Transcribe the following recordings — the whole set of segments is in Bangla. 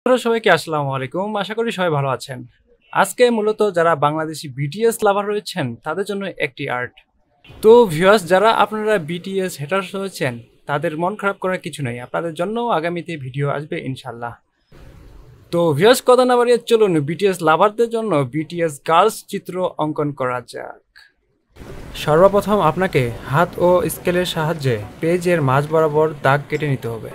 সবাইকে আসসালামু আলাইকুম। আশা করি সবাই ভালো আছেন। আজকে মূলত যারা বাংলাদেশি বিটিএস লাভার রয়েছেন তাদের জন্য একটি আর্ট। তো ভিউয়ার্স, যারা আপনারা বিটিএস হেটার্স রয়েছেন তাদের মন খারাপ করার কিছু নেই, আপনাদের জন্য আগামীতে ভিডিও আসবে ইনশাল্লাহ। তো ভিউয়ার্স, কথা না বাড়িয়ে চলুন বিটিএস লাভারদের জন্য বিটিএস গার্লস চিত্র অঙ্কন করা যাক। সর্বপ্রথম আপনাকে হাত ও স্কেলের সাহায্যে পেজের মাঝ বরাবর দাগ কেটে নিতে হবে।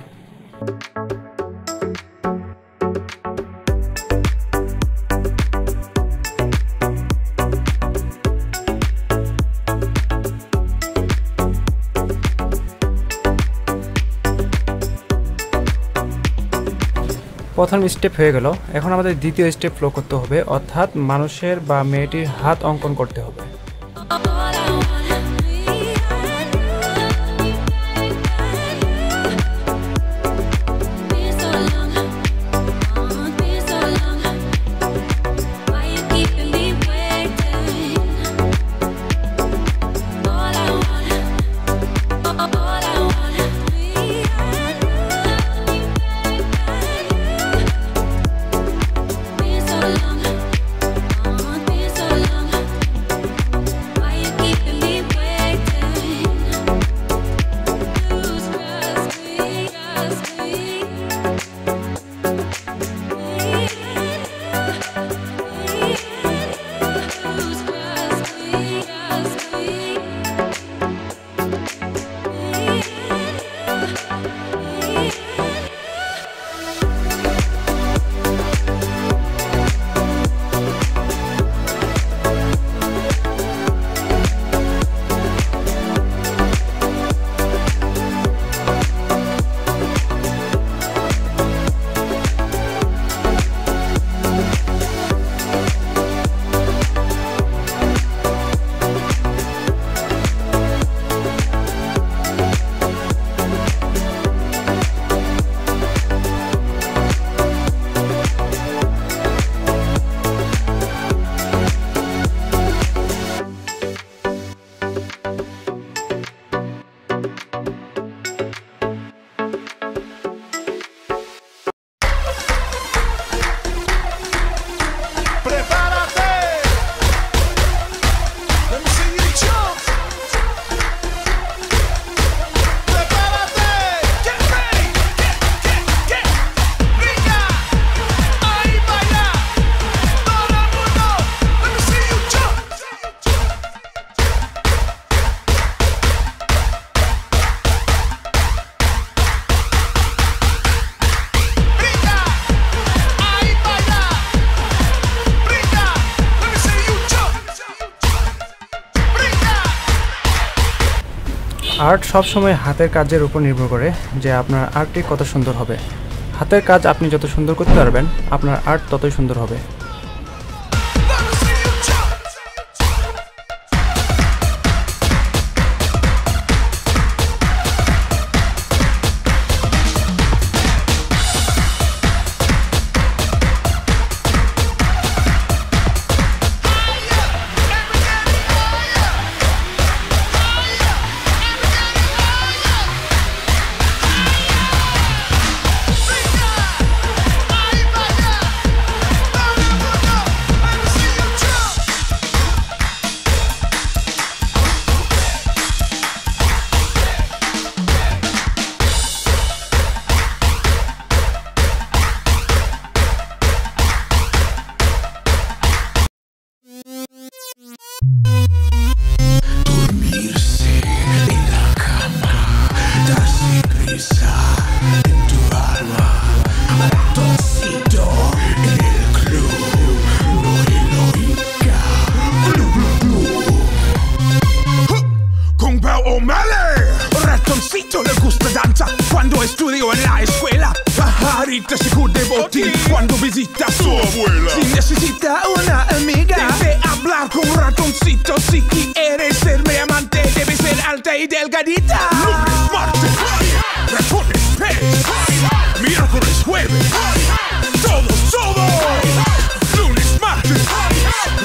প্রথম স্টেপ হয়ে গেল। এখন আমাদের দ্বিতীয় স্টেপ ফলো করতে হবে, অর্থাৎ মানুষের বা মেয়েটির হাত অঙ্কন করতে হবে। আর্ট সবসময় হাতের কাজের উপর নির্ভর করে যে আপনার আর্টটি কত সুন্দর হবে। হাতের কাজ আপনি যত সুন্দর করতে পারবেন আপনার আর্ট ততই সুন্দর হবে। Le gusta danza cuando estudio en la escuela. Pajarita se cubre botín cuando visita a su abuela. Si necesita una amiga, debe hablar con un ratoncito. Si quieres ser mi amante, debe ser alta y delgadita. Lunes, martes, ratones, pez. Miércoles, jueves, todo. Lunes, martes,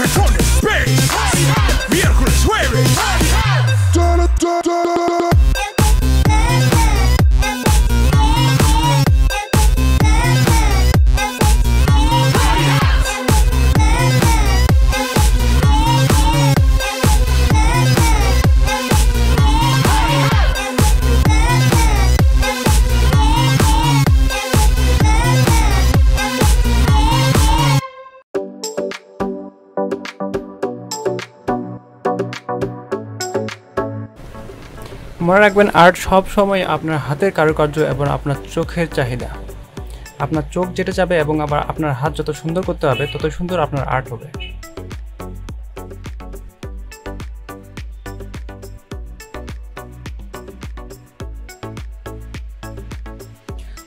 ratones, pez. Miércoles, jueves. মনে রাখবেন আর্ট সব সময় আপনার হাতের কারুকার্য এবং আপনার চোখের চাহিদা। আপনার চোখ যেটা চাবে এবং আবার আপনার হাত যত সুন্দর করতে হবে তত সুন্দর আপনার আর্ট হবে।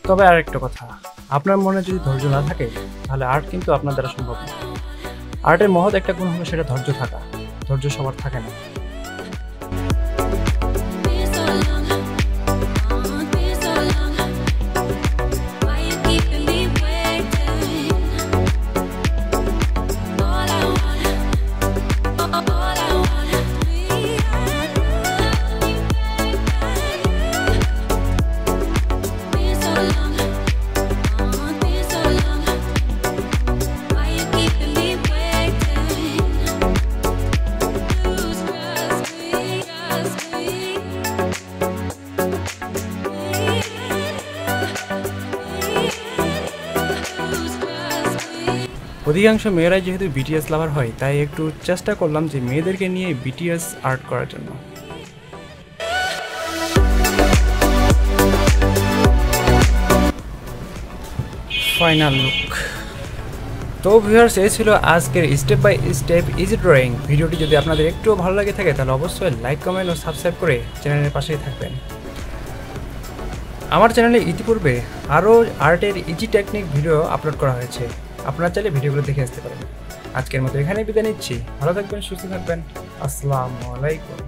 তবে আরেকটা কথা, আপনার মনে যদি ধৈর্য না থাকে তাহলে আর্ট কিন্তু আপনার দ্বারা সম্ভব না। আর্টের মহৎ একটা গুণ হলো সেটা ধৈর্য থাকা। ধৈর্য সবার থাকে না। অধিকাংশ মেয়েরাই যেহেতু বিটিএস লাভার হয়, তাই একটু চেষ্টা করলাম যে মেয়েদেরকে নিয়ে বিটিএস আর্ট করার জন্য। Final look. তো ভিউয়ার্স, এই ছিল আজকের step by step easy drawing. ভিডিওটি যদি আপনাদের একটুও ভালো লাগে থাকে তাহলে অবশ্যই লাইক, কমেন্ট ও সাবস্ক্রাইব করে চ্যানেলের পাশেই থাকবেন। আমার চ্যানেলে ইতিপূর্বে আরও আর্টের ইজি টেকনিক ভিডিও আপলোড করা হয়েছে, আপনারা চাইলে ভিডিওগুলো দেখে আসতে পারেন। আজকের মতো এখানেই বিদায় নিচ্ছি। ভালো থাকবেন, সুস্থ থাকবেন। আসসালামু আলাইকুম।